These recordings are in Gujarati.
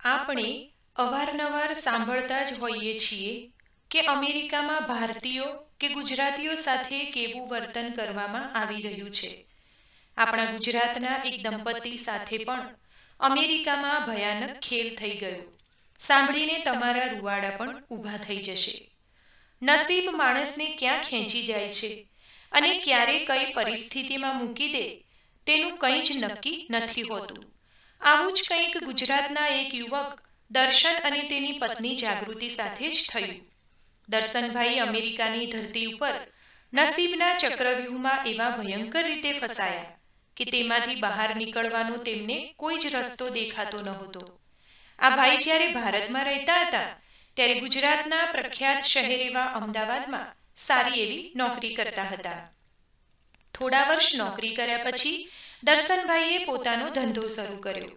આપણે અવારનવાર સાંભળતા જ હોઈએ છીએ કે અમેરિકામાં ભારતીયો કે ગુજરાતીઓ સાથે કેવું વર્તન કરવામાં આવી રહ્યું છે. આપણા ગુજરાતના એક દંપતી સાથે પણ અમેરિકામાં ભયાનક ખેલ થઈ ગયો. સાંભળીને તમારા રૂવાડા પણ ઊભા થઈ જશે. નસીબ માણસને ક્યાં ખેંચી જાય છે અને ક્યારે કઈ પરિસ્થિતિમાં મૂકી દે તેનું કંઈ જ નક્કી નથી હોતું. આવું જ કંઈક ગુજરાતના એક યુવક દર્શન અને તેની પત્ની જાગૃતિ સાથે જ થયું. દર્શનભાઈ અમેરિકાની ધરતી ઉપર નસીબના ચક્રવ્યૂહમાં એવા ભયંકર રીતે ફસાયા કે તેમાંથી બહાર નીકળવાનો તેમને કોઈ જ રસ્તો દેખાતો નહોતો. આ ભાઈ જ્યારે ભારતમાં રહેતા હતા ત્યારે ગુજરાતના પ્રખ્યાત શહેર એવા અમદાવાદમાં સારી એવી નોકરી કરતા હતા. થોડા વર્ષ નોકરી કર્યા પછી દર્શનભાઈએ પોતાનો ધંધો શરૂ કર્યો.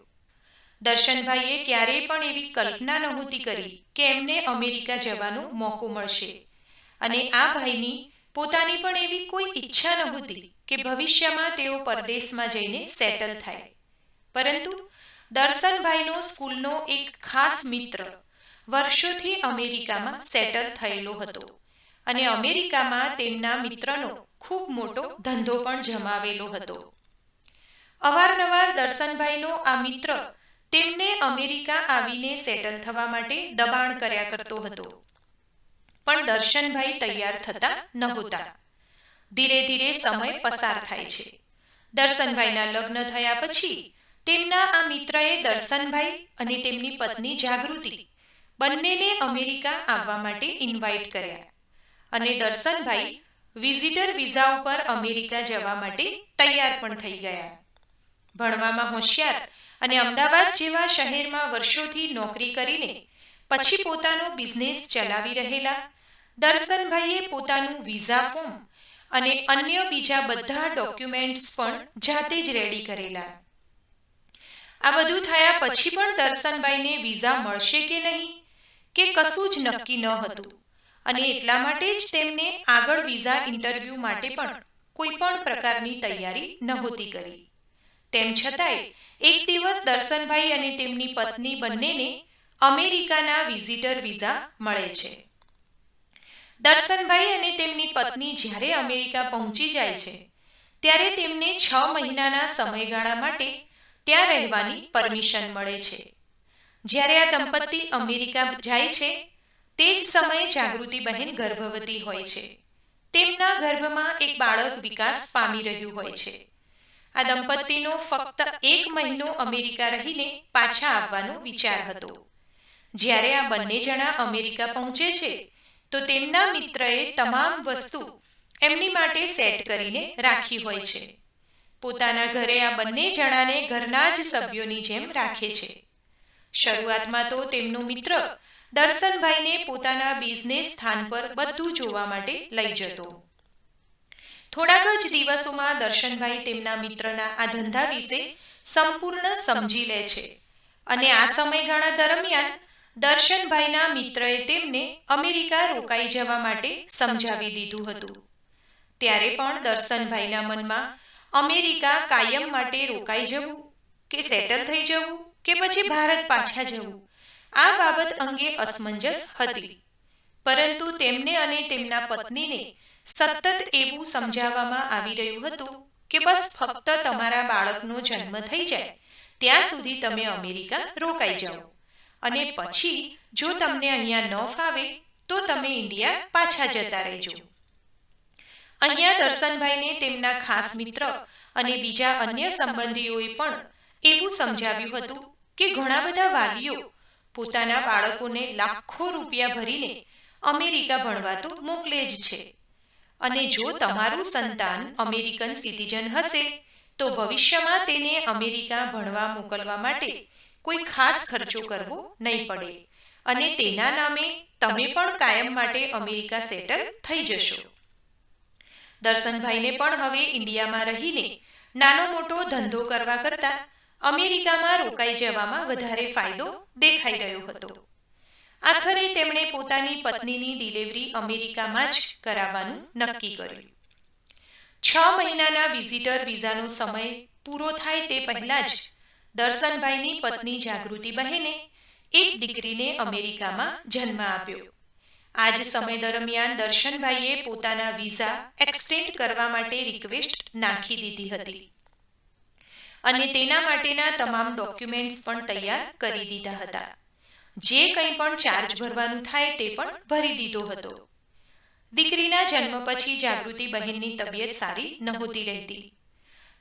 દર્શનભાઈએ ક્યારેય પણ એવી કલ્પના નહોતી કરી કે એમને અમેરિકા જવાનો મોકો મળશે, અને આ ભાઈની પોતાની પણ એવી કોઈ ઈચ્છા નહોતી કે ભવિષ્યમાં તેઓ પરદેશમાં જઈને સેટલ થાય. પરંતુ દર્શનભાઈનો સ્કૂલનો એક ખાસ મિત્ર વર્ષોથી અમેરિકામાં સેટલ થયેલો હતો અને અમેરિકામાં તેમના મિત્રનો ખૂબ મોટો ધંધો પણ જમાવેલો હતો. અવારનવાર દર્શનભાઈનો આ મિત્ર તેમને અમેરિકા આવીને સેટલ થવા માટે દબાણ કર્યા કરતો હતો, પણ દર્શનભાઈ તૈયાર થતા નહોતા. ધીરે ધીરે સમય પસાર થાય છે. દર્શનભાઈના લગ્ન થયા પછી તેમના આ મિત્રએ દર્શનભાઈ અને તેમની પત્ની જાગૃતિ બંનેને અમેરિકા આવવા માટે ઇન્વાઇટ કર્યા, અને દર્શનભાઈ વિઝિટર વિઝા ઉપર અમેરિકા જવા માટે તૈયાર પણ થઈ ગયા. ભણવામાં હોશિયાર અને અમદાવાદ જેવા શહેરમાં વર્ષોથી નોકરી કરીને પછી પોતાનો બિઝનેસ ચલાવી રહેલા દર્શનભાઈએ પોતાનું વિઝા ફોર્મ અને અન્ય બીજા બધા ડોક્યુમેન્ટ્સ પણ જાતે જ રેડી કરેલા. આ બધું થયા પછી પણ દર્શનભાઈને વિઝા મળશે કે નહીં કે કશું જ નક્કી ન હતું, અને એટલા માટે જ તેમને આગળ વિઝા ઇન્ટરવ્યૂ માટે પણ કોઈ પણ પ્રકારની તૈયારી નહોતી કરી. તેમ છતાંય એક દિવસ દર્શનભાઈ અને તેમની પત્ની બંનેને અમેરિકાના વિઝિટર વિઝા મળે છે. દર્શનભાઈ અને તેમની પત્ની જ્યારે અમેરિકા પહોંચી જાય છે ત્યારે તેમને 6 મહિનાના સમયગાળા માટે ત્યાં રહેવાની પરમિશન મળે છે. જ્યારે આ દંપતી અમેરિકા જાય છે તે જ સમયે જાગૃતિબહેન ગર્ભવતી હોય છે. તેમના ગર્ભમાં એક બાળક વિકાસ પામી રહ્યું હોય છે. આ દંપતીનો ફક્ત 1 મહિનો અમેરિકા રહીને પાછા આવવાનો વિચાર હતો. જ્યારે આ બંને જણા અમેરિકા પહોંચે છે તો તેમના મિત્રએ તમામ વસ્તુ એમની માટે સેટ કરીને રાખી હોય છે. પોતાના ઘરે આ બંને જણાને ઘરના જ સભ્યોની જેમ રાખે છે. શરૂઆતમાં તો તેમનો મિત્ર દર્શનભાઈને પોતાના બિઝનેસ સ્થાન પર બધું જોવા માટે લઈ જતો. થોડાક જ દિવસોમાં દર્શનભાઈ તેમના મિત્રના આ ધંધા વિશે સંપૂર્ણ સમજી લે છે, અને આ સમયગાળા દરમિયાન દર્શનભાઈના મિત્રએ તેમને અમેરિકા રોકાઈ જવા માટે સમજાવી દીધું હતું. ત્યારે પણ દર્શનભાઈના મનમાં અમેરિકા કાયમ માટે રોકાઈ જવું કે સેટલ થઈ જવું કે પછી ભારત પાછા જવું, આ બાબત અંગે અસમંજસ હતી. પરંતુ તેમને અને તેમના પત્નીને સતત એવું સમજાવવામાં આવી રહ્યું હતું કે બસ ફક્ત તમારા બાળકનો જન્મ થઈ જાય ત્યાં સુધી તમે અમેરિકા રોકાઈ જાઓ, અને પછી જો તમને અહીંયા ન ફાવે તો તમે ઇન્ડિયા પાછા જતા રહેજો. અહીંયા દર્શનભાઈને તેમના ખાસ મિત્ર અને બીજા અન્ય સંબંધીઓએ પણ એવું સમજાવ્યું હતું કે ઘણા બધા વાલીઓ પોતાના બાળકોને લાખો રૂપિયા ભરીને અમેરિકા ભણવા તો મોકલે જ છે, અને જો તમારું સંતાન અમેરિકન સિટીઝન હશે તો ભવિષ્યમાં તેને અમેરિકા ભણવા મોકલવા માટે કોઈ ખાસ ખર્ચો કરવો નહીં પડે, અને તેના નામે તમે પણ કાયમ માટે અમેરિકા સેટલ થઈ જશો. દર્શનભાઈને પણ હવે ઇન્ડિયામાં રહીને નાનો મોટો ધંધો કરવા કરતાં અમેરિકામાં રોકાઈ જવામાં વધારે ફાયદો દેખાઈ રહ્યો હતો. આખરે તેમણે પોતાની પત્નીની ડિલિવરી અમેરિકામાં જ કરાવવાનું નક્કી કર્યું. 6 મહિનાના વિઝિટર વિઝાનો સમય પૂરો થાય તે પહેલાં જ દર્શનભાઈની પત્ની જાગૃતિ બહેને એક દીકરીને અમેરિકામાં જન્મ આપ્યો. આ જ સમય દરમિયાન દર્શનભાઈએ પોતાના વિઝા એક્સટેન્ડ કરવા માટે રિક્વેસ્ટ નાખી દીધી હતી અને તેના માટેના તમામ ડોક્યુમેન્ટ્સ પણ તૈયાર કરી દીધા હતા. જે કંઈ પણ ચાર્જ ભરવાનું થાય તે પણ ભરી દીધો હતો. દીકરીના જન્મ પછી જાગૃતિબહેનની તબિયત સારી નહોતી રહેતી.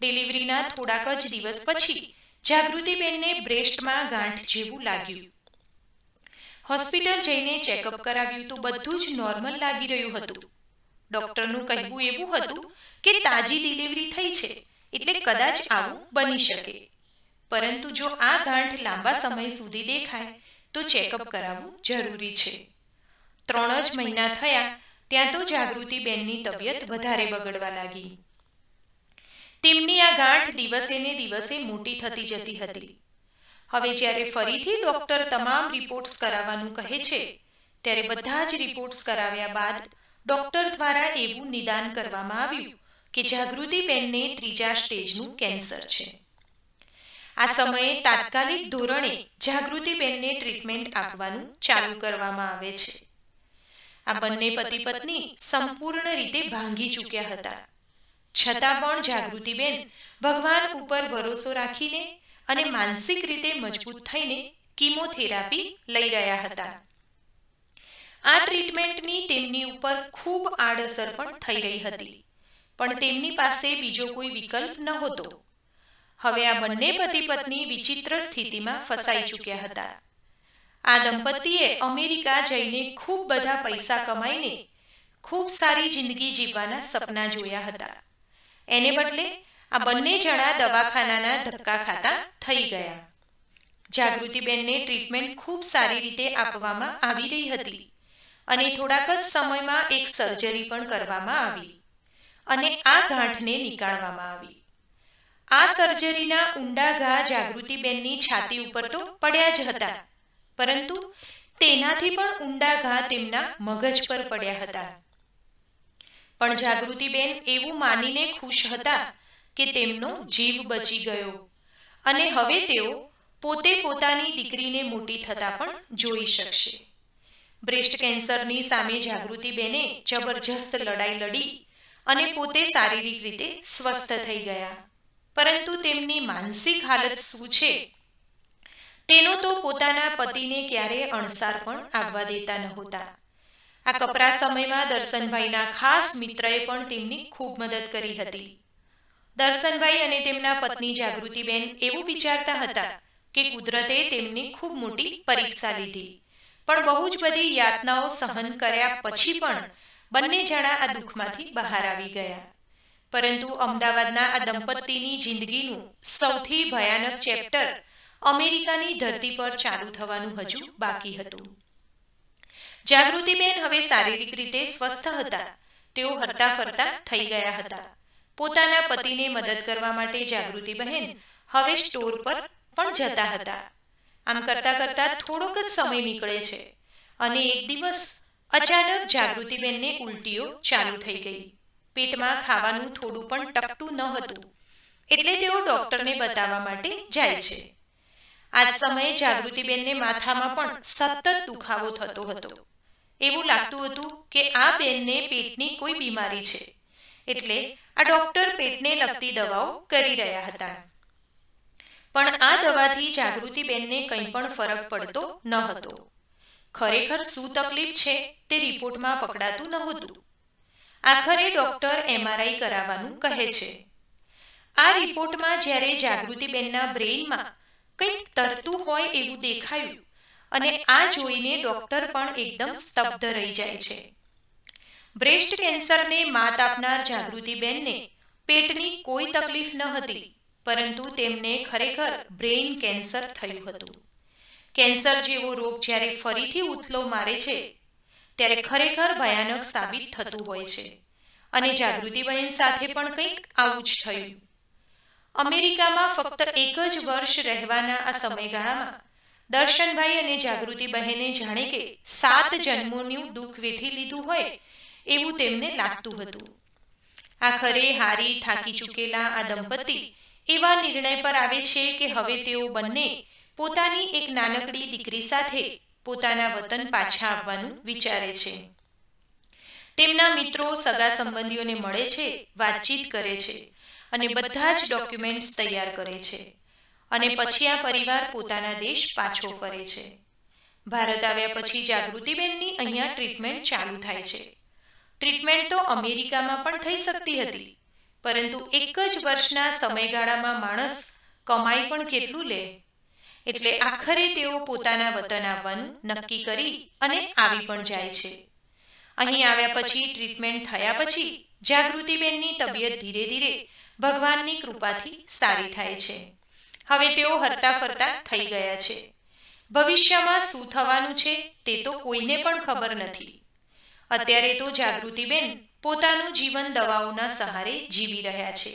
ડિલિવરીના થોડાક જ દિવસ પછી જાગૃતિબેનને બ્રેસ્ટમાં ગાંઠ જેવું લાગ્યું. હોસ્પિટલ જઈને ચેકઅપ કરાવ્યું તો બધું જ નોર્મલ લાગી રહ્યું હતું. ડોક્ટરનું કહેવું એવું હતું કે તાજી ડિલિવરી થઈ છે એટલે કદાચ આવું બની શકે, પરંતુ જો આ ગાંઠ લાંબા સમય સુધી દેખાય તો ચેકઅપ કરાવવું જરૂરી છે. 3 જ મહિના થયા ત્યાં તો જાગૃતિબેનની તબિયત વધારે બગડવા લાગી. તેમની આ ગાંઠ દિવસે ને દિવસે મોટી થતી જતી હતી. હવે જ્યારે ફરીથી ડોક્ટર તમામ રિપોર્ટ્સ કરાવવાનું કહે છે ત્યારે બધા જ રિપોર્ટ્સ કરાવ્યા બાદ ડોક્ટર દ્વારા એવું નિદાન કરવામાં આવ્યું કે જાગૃતિબેનને 3જા સ્ટેજનું કેન્સર છે. આ સમયે તાત્કાલિક ધોરણે જાગૃતિબેનને ટ્રીટમેન્ટ આપવાનું ચાલુ કરવામાં આવે છે. આ બંને પતિ પત્ની સંપૂર્ણ રીતે ભાંગી ચૂક્યા હતા. છતાં પણ જાગૃતિબેન ભગવાન ઉપર ભરોસો રાખીને અને માનસિક રીતે મજબૂત થઈને કીમોથેરાપી લઈ રહ્યા હતા. આ ટ્રીટમેન્ટની તેમની ઉપર ખૂબ આડઅસર પણ થઈ રહી હતી, પણ તેમની પાસે બીજો કોઈ વિકલ્પ નહોતો. હવે આ બંને પતિ પત્ની વિચિત્ર સ્થિતિમાં ફસાઈ ચૂક્યા હતા. આ દંપતીએ અમેરિકા જઈને ખૂબ બધા પૈસા કમાઈને ખૂબ સારી જિંદગી જીવવાના સપના જોયા હતા. એને બદલે આ બંને જણા દવાખાનાના ધક્કા ખાતા થઈ ગયા. જાગૃતિબેનને ટ્રીટમેન્ટ ખૂબ સારી રીતે આપવામાં આવી રહી હતી અને થોડાક જ સમયમાં એક સર્જરી પણ કરવામાં આવી અને આ ગાંઠને નીકાળવામાં આવી. આ સર્જરીના ઊંડા ઘા જાગૃતિબેનની છાતી ઉપર તો પડ્યા જ હતા, પરંતુ તેનાથી પણ ઊંડા ઘા તેમના મગજ પર પડ્યા હતા. પણ જાગૃતિબેન એવું માનીને ખુશ હતા કે તેમનો જીવ બચી ગયો અને હવે તેઓ પોતે પોતાની દીકરીને મોટી થતા પણ જોઈ શકશે. બ્રેસ્ટ કેન્સરની સામે જાગૃતિબેને જબરજસ્ત લડાઈ લડી અને પોતે શારીરિક રીતે સ્વસ્થ થઈ ગયા, પરંતુ તેમની માનસિક હાલત શું છે તેનો તો પોતાના પતિને ક્યારેય અણસાર પણ આવવા દેતા નહોતા. આ કપરા સમયમાં દર્શનભાઈના ખાસ મિત્રએ પણ તેમની ખૂબ મદદ કરી હતી. દર્શનભાઈ અને તેમના પત્ની જાગૃતિબેન એવું વિચારતા હતા કે કુદરતે તેમની ખૂબ મોટી પરીક્ષા લીધી, પણ બહુ જ બધી યાતનાઓ સહન કર્યા પછી પણ બંને જણા આ દુઃખમાંથી બહાર આવી ગયા. પરંતુ અમદાવાદના આ દંપતીની જિંદગીનું સૌથી ભયાનક ચેપ્ટર અમેરિકાની ધરતી પર ચાલુ થવાનું હજુ બાકી હતું. જાગૃતિબેન હવે શારીરિક રીતે સ્વસ્થ હતા. તેઓ હરતા ફરતા થઈ ગયા હતા. પોતાના પતિને મદદ કરવા માટે જાગૃતિબહેન હવે સ્ટોર પર પણ જતા હતા. આમ કરતા કરતા થોડોક જ સમય નીકળે છે અને એક દિવસ અચાનક જાગૃતિબેનને ઉલટીઓ ચાલુ થઈ ગઈ. પેટમાં ખાવાનું થોડું પણ ટકતું ન હતું, એટલે તેઓ ડોક્ટરને બતાવવા માટે જાય છે. આ જ સમયે જાગૃતિબેનને માથામાં પણ સતત દુખાવો થતો હતો. એવું લાગતું હતું કે આ બેનને પેટની કોઈ બીમારી છે, એટલે આ ડોક્ટર પેટને લગતી દવાઓ કરી રહ્યા હતા. પણ આ દવાથી જાગૃતિબેનને કંઈ પણ ફરક પડતો ન હતો. ખરેખર શું તકલીફ છે તે રિપોર્ટમાં પકડાતું નહોતું. આખરે ડોક્ટર MRI કરાવવાનું કહે છે. આ રિપોર્ટમાં જ્યારે જાગૃતિબેનના બ્રેઇનમાં કંઈક તરતું હોય એવું દેખાયું અને આ જોઈને ડોક્ટર પણ એકદમ સ્તબ્ધ રહી જાય છે. બ્રેસ્ટ કેન્સરને માત આપનાર જાગૃતિબેનને પેટની કોઈ તકલીફ ન હતી, પરંતુ તેમને ખરેખર બ્રેઇન કેન્સર થયું હતું. કેન્સર જેવો રોગ જ્યારે ફરીથી ઉથલો મારે છે ત્યારે ખરેખર ભયાનક સાબિત થતું હોય છે અને જાગૃતિબહેન સાથે પણ કંઈક આવું જ થયું. અમેરિકામાં ફક્ત 1 જ વર્ષ રહેવાના આ સમયગાળામાં દર્શનભાઈ અને જાગૃતિબહેને જાણે કે 7 જન્મોનું દુઃખ વેઠી લીધું હોય એવું તેમને લાગતું હતું. આખરે થાકી ચૂકેલા આ દંપતી એવા નિર્ણય પર આવે છે કે હવે તેઓ બંને પોતાની એક નાનકડી દીકરી સાથે પોતાના વતન પાછા આવવાનું વિચારે છે. તેમના મિત્રો સગા સંબંધીઓને મળે છે, વાતચીત કરે છે અને બધા જ ડોક્યુમેન્ટ્સ તૈયાર કરે છે અને પછી આ પરિવાર પોતાના દેશ પાછો ફરે છે. ભારત આવ્યા પછી જાગૃતિબેનની અહીંયા ટ્રીટમેન્ટ ચાલુ થાય છે. ટ્રીટમેન્ટ તો અમેરિકામાં પણ થઈ શકતી હતી, પરંતુ એક જ વર્ષના સમયગાળામાં માણસ કમાઈ પણ કેટલું લે, એટલે આખરે તેઓ પોતાના વતન આવવાનું નક્કી કરી અને આવી પણ જાય છે. અહીં આવ્યા પછી ટ્રીટમેન્ટ થયા પછી જાગૃતિબેનની તબિયત ધીરે ધીરે ભગવાનની કૃપાથી સારી થાય છે. હવે તેઓ હરતા ફરતા થઈ ગયા છે. ભવિષ્યમાં શું થવાનું છે તે તો કોઈને પણ ખબર નથી. અત્યારે તો જાગૃતિબેન પોતાનું જીવન દવાઓના સહારે જીવી રહ્યા છે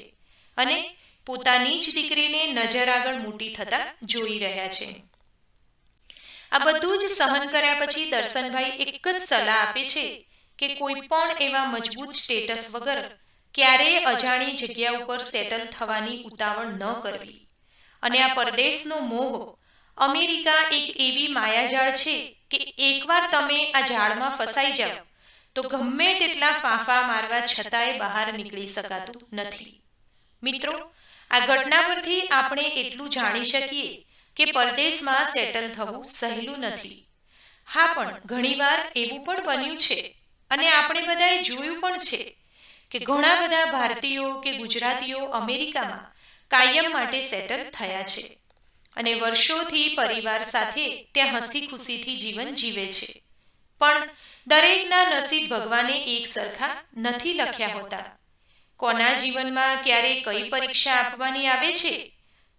અને પોતાની જ દીકરીને નજર આગળ મોટી થતા જોઈ રહ્યા છે. આ બધું જ સહન કર્યા પછી દર્શનભાઈ એક જ સલાહ આપે છે કે કોઈ પણ એવા મજબૂત સ્ટેટસ વગર ક્યારેય અજાણી જગ્યા ઉપર સેટલ થવાની ઉતાવળ ન કરવી. અને આ પરદેશનો મોહ, અમેરિકા એક એવી માયાજાળ છે કે એકવાર તમે આ જાળમાં ફસાઈ જાઓ તો ગમે તેટલા ફાંફા મારવા છતાંય બહાર નીકળી શકાતું નથી. મિત્રો, આ ઘટના પરથી આપણે એટલું જાણી શકીએ કે પરદેશમાં સેટલ થવું સહેલું નથી. હા, પણ ઘણીવાર એવું પણ બન્યું છે અને આપણે બધાએ જોયું પણ છે કે ઘણા બધા ભારતીયો કે ગુજરાતીઓ અમેરિકામાં કાયમ માટે સેટલ થયા છે અને વર્ષોથી પરિવાર સાથે ત્યાં હસી ખુશીથી જીવન જીવે છે. પણ દરેકના નસીબ ભગવાને એક સરખા નથી લખ્યા હોતા. કોના જીવનમાં ક્યારે કઈ પરીક્ષા આપવાની આવે છે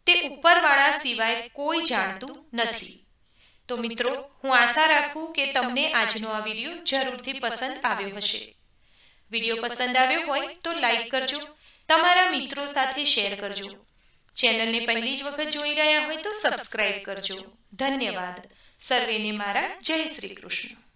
તે ઉપરવાળા સિવાય કોઈ જાણતું નથી. તો મિત્રો, હું આશા રાખું કે તમને આજનો આ વિડીયો જરૂરથી પસંદ આવ્યો હશે. વિડીયો પસંદ આવ્યો હોય તો લાઈક કરજો, તમારા મિત્રો સાથે શેર કરજો. ચેનલને પહેલી જ વખત જોઈ રહ્યા હોય તો સબસ્ક્રાઇબ કરજો. ધન્યવાદ. સર્વેને મારા જય શ્રી કૃષ્ણ.